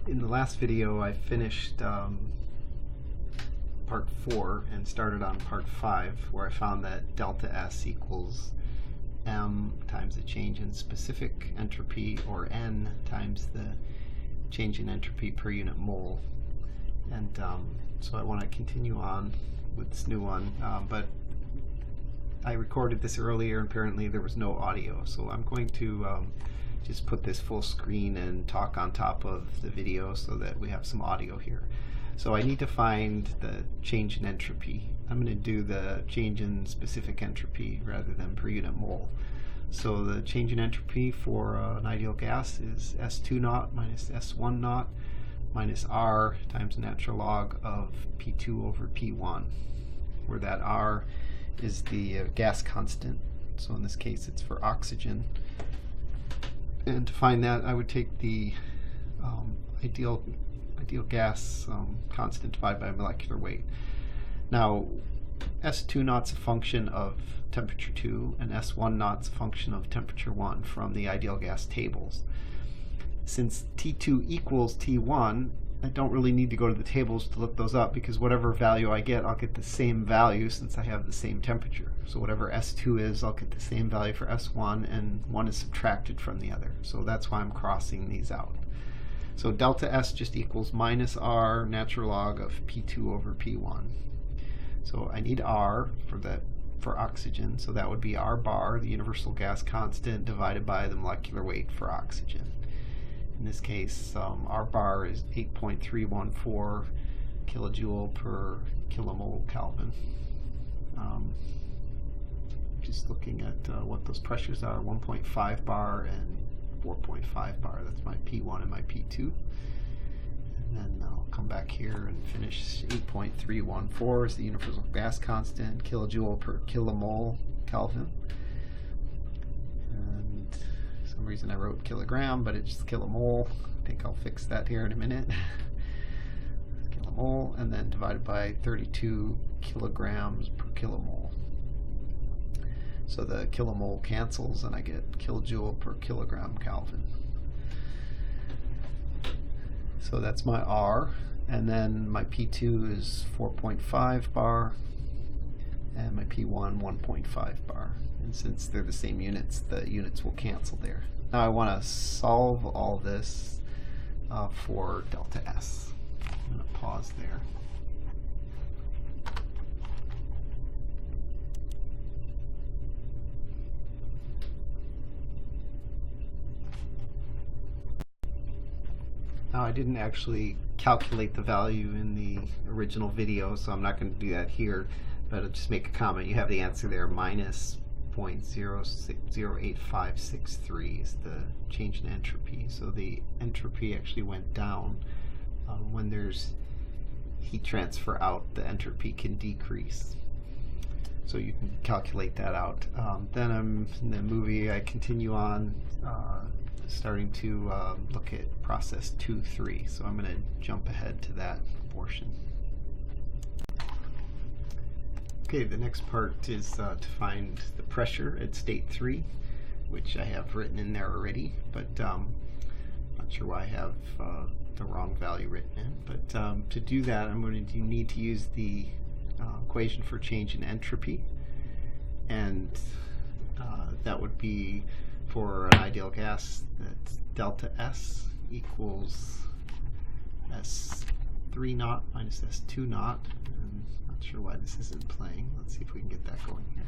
In the last video, I finished part 4 and started on part 5, where I found that delta S equals m times the change in specific entropy, or n times the change in entropy per unit mole. And so I want to continue on with this new one, but I recorded this earlier and apparently there was no audio, so I'm going to just put this full screen and talk on top of the video so that we have some audio here. So I need to find the change in entropy. I'm going to do the change in specific entropy rather than per unit mole. So the change in entropy for an ideal gas is S2 naught minus S1 naught minus R times the natural log of P2 over P1, where that R is the gas constant. So in this case it's for oxygen. And to find that, I would take the ideal gas constant divided by molecular weight. Now, S2 naught's a function of temperature 2, and S1 naught's a function of temperature 1 from the ideal gas tables. Since T2 equals T1, I don't really need to go to the tables to look those up, because whatever value I get, I'll get the same value since I have the same temperature. So whatever S2 is, I'll get the same value for S1, and one is subtracted from the other. So that's why I'm crossing these out. So delta S just equals minus R natural log of P2 over P1. So I need R for oxygen, so that would be R bar, the universal gas constant, divided by the molecular weight for oxygen. In this case, R bar is 8.314 kilojoule per kilomole Kelvin. Just looking at what those pressures are, 1.5 bar and 4.5 bar. That's my P1 and my P2. And then I'll come back here and finish 8.314 is the universal gas constant, kilojoule per kilomole Kelvin. And for some reason I wrote kilogram, but it's kilomole. I think I'll fix that here in a minute. Kilomole, and then divided by 32 kilograms per kilomole. So the kilomole cancels and I get kilojoule per kilogram Kelvin. So that's my R, and then my P2 is 4.5 bar and my P1 1.5 bar. And since they're the same units, the units will cancel there. Now I want to solve all this for delta S. I'm going to pause there. Now, I didn't actually calculate the value in the original video, so I'm not going to do that here, but I'll just make a comment. You have the answer there, minus 0.08563 is the change in entropy. So the entropy actually went down. When there's heat transfer out, the entropy can decrease. So you can calculate that out. Then in the movie, I continue on starting to look at process 2-3. So I'm going to jump ahead to that portion. Okay, the next part is to find the pressure at state 3, which I have written in there already, but not sure why I have the wrong value written in. But to do that, I'm going to need to use the equation for change in entropy, and that would be for an ideal gas, that's delta S equals S3 naught minus S2 naught. I'm not sure why this isn't playing. Let's see if we can get that going here.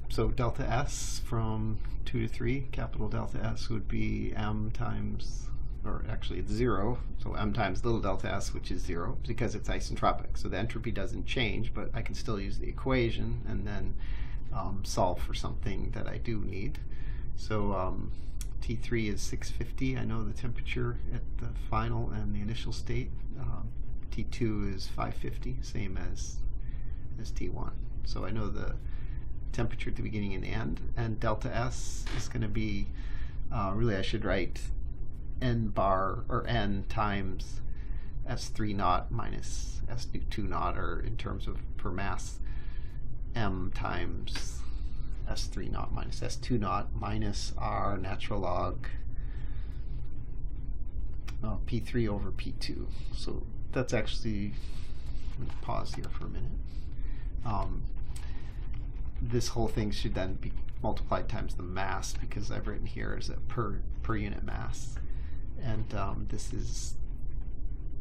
So delta S from 2 to 3, capital delta S would be m times, or actually it's 0, so m times little delta S, which is 0, because it's isentropic. So the entropy doesn't change, but I can still use the equation and then solve for something that I do need. So T3 is 650. I know the temperature at the final and the initial state. T2 is 550, same as T1. So I know the temperature at the beginning and end. And delta S is going to be, really I should write n bar, or n times S3 naught minus S2 naught, or in terms of per mass, m times S3 naught minus S2 naught minus R natural log P3 over P2. So that's actually, let me pause here for a minute. This whole thing should then be multiplied times the mass, because I've written here is a per unit mass. And this is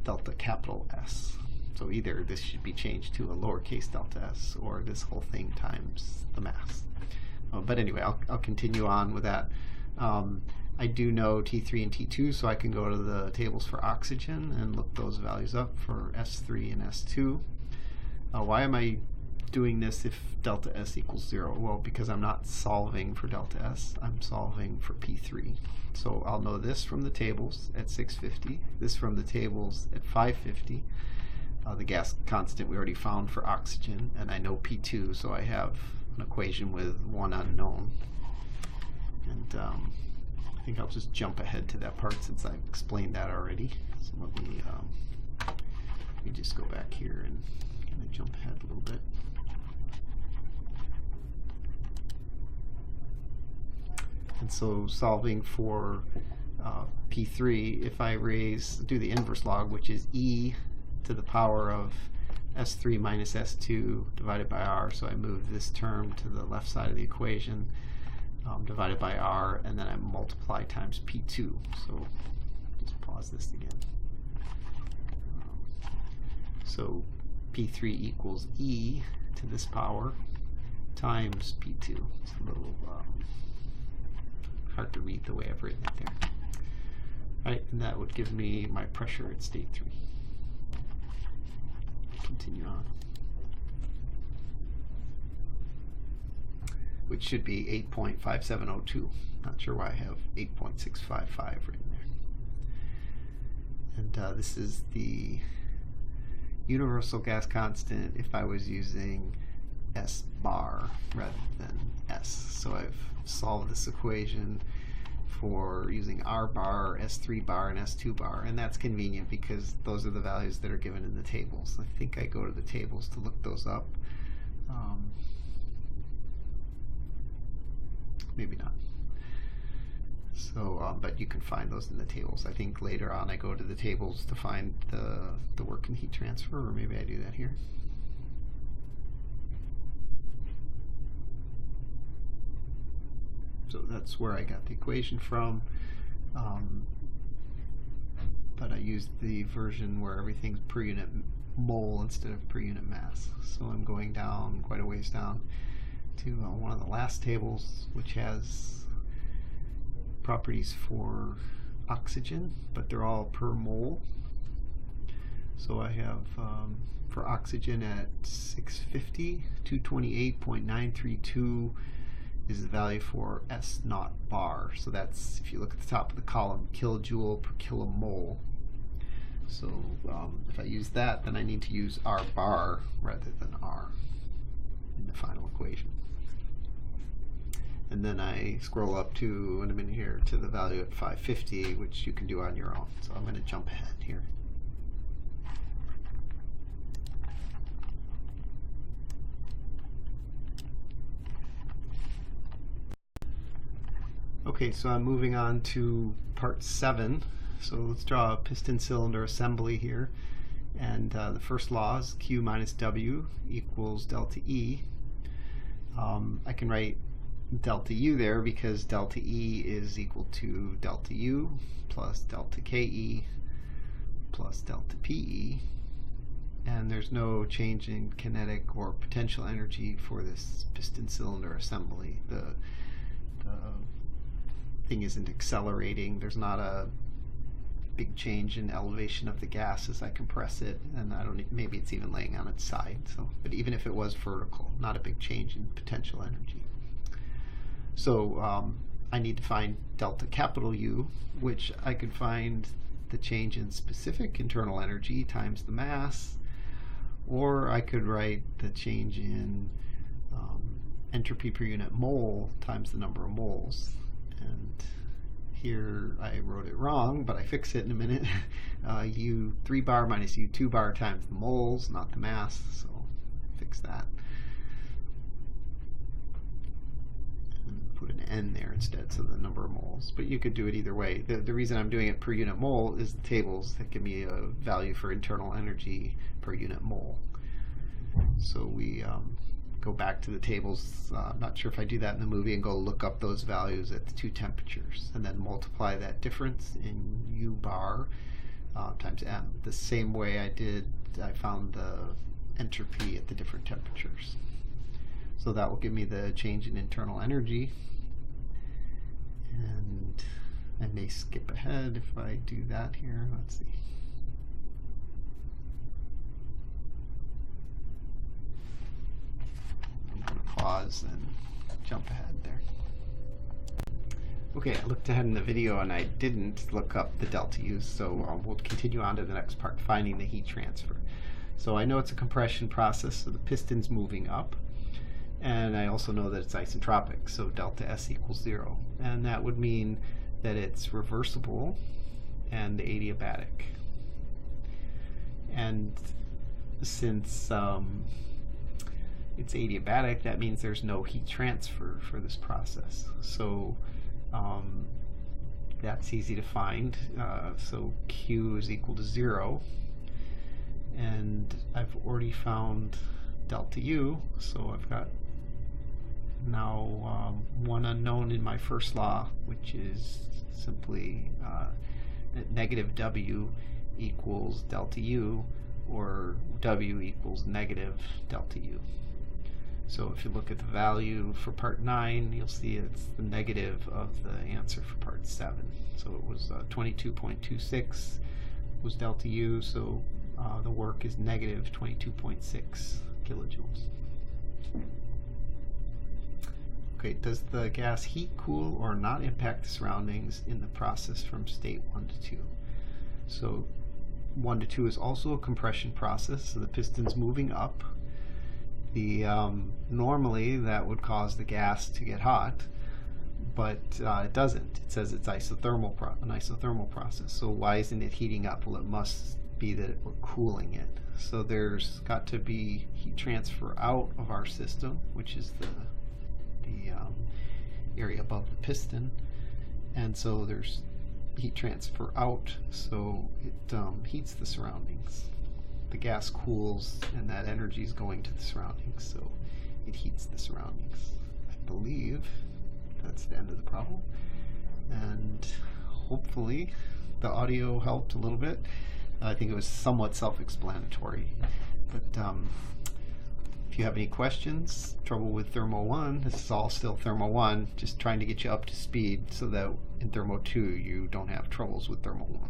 delta capital S. So either this should be changed to a lowercase delta s, or this whole thing times the mass. But anyway, I'll continue on with that. I do know T3 and T2, so I can go to the tables for oxygen and look those values up for S3 and S2. Why am I doing this if delta S equals 0? Well, because I'm not solving for delta S, I'm solving for P3. So I'll know this from the tables at 650, this from the tables at 550. The gas constant we already found for oxygen, and I know P2, so I have an equation with one unknown. And I think I'll just jump ahead to that part since I've explained that already. So let me just go back here and kind of jump ahead a little bit. And so solving for P3, if I do the inverse log, which is e to the power of S3 minus S2 divided by R, so I move this term to the left side of the equation, divided by R, and then I multiply times P2. So just pause this again. So P3 equals e to this power times P2. It's a little hard to read the way I've written it there. All right, and that would give me my pressure at state 3. Continue on. Which should be 8.5702. Not sure why I have 8.655 written there. And this is the universal gas constant if I was using S bar rather than S. So I've solved this equation for using R bar, S3 bar, and S2 bar, and that's convenient because those are the values that are given in the tables. I think I go to the tables to look those up. Maybe not. So, but you can find those in the tables. I think later on I go to the tables to find the work and heat transfer, or maybe I do that here. So that's where I got the equation from, but I used the version where everything's per unit mole instead of per unit mass. So I'm going down quite a ways down to one of the last tables, which has properties for oxygen, but they're all per mole. So I have for oxygen at 650, 228.932 is the value for S naught bar. So that's, if you look at the top of the column, kilojoule per kilomole. So if I use that, then I need to use R bar rather than R in the final equation. And then I scroll up to, in a minute here, to the value at 550, which you can do on your own. So I'm going to jump ahead here. Okay, so I'm moving on to part 7. So let's draw a piston cylinder assembly here. And the first law is Q minus W equals delta E. I can write delta U there because delta E is equal to delta U plus delta KE plus delta PE. And there's no change in kinetic or potential energy for this piston cylinder assembly. The thing isn't accelerating. There's not a big change in elevation of the gas as I compress it, and maybe it's even laying on its side. So, but even if it was vertical, not a big change in potential energy. So I need to find delta capital U, which I could find the change in specific internal energy times the mass, or I could write the change in entropy per unit mole times the number of moles. And here I wrote it wrong, but I fix it in a minute. U3 bar minus U2 bar times the moles, not the mass, so fix that. And put an N there instead, so the number of moles. but you could do it either way. The reason I'm doing it per unit mole is the tables that give me a value for internal energy per unit mole. So we go back to the tables. I'm not sure if I do that in the movie, and go look up those values at the two temperatures, and then multiply that difference in U bar times M. The same way I found the entropy at the different temperatures. So that will give me the change in internal energy. And I may skip ahead if I do that here. Let's see. I'm going to pause and jump ahead there. Okay, I looked ahead in the video and I didn't look up the delta U's, so we'll continue on to the next part, finding the heat transfer. So I know it's a compression process, so the piston's moving up. And I also know that it's isentropic, so delta S equals 0. And that would mean that it's reversible and adiabatic. And since it's adiabatic, that means there's no heat transfer for this process. So that's easy to find. So Q is equal to 0. And I've already found delta U, so I've got now one unknown in my first law, which is simply that negative W equals delta U, or W equals negative delta U. So if you look at the value for part 9, you'll see it's the negative of the answer for part 7. So it was 22.26 was delta U, so the work is negative 22.6 kilojoules. Okay, does the gas heat, cool, or not impact the surroundings in the process from state 1 to 2? So 1 to 2 is also a compression process, so the piston's moving up. Normally that would cause the gas to get hot, but it doesn't. It says it's an isothermal process. So why isn't it heating up? Well, it must be that we're cooling it. So there's got to be heat transfer out of our system, which is the area above the piston, and so there's heat transfer out, so it heats the surroundings. The gas cools and that energy is going to the surroundings, so it heats the surroundings. I believe that's the end of the problem, and hopefully the audio helped a little bit. I think it was somewhat self-explanatory, but if you have any questions, trouble with Thermo 1, this is all still Thermo 1, just trying to get you up to speed so that in Thermo 2 you don't have troubles with Thermo 1.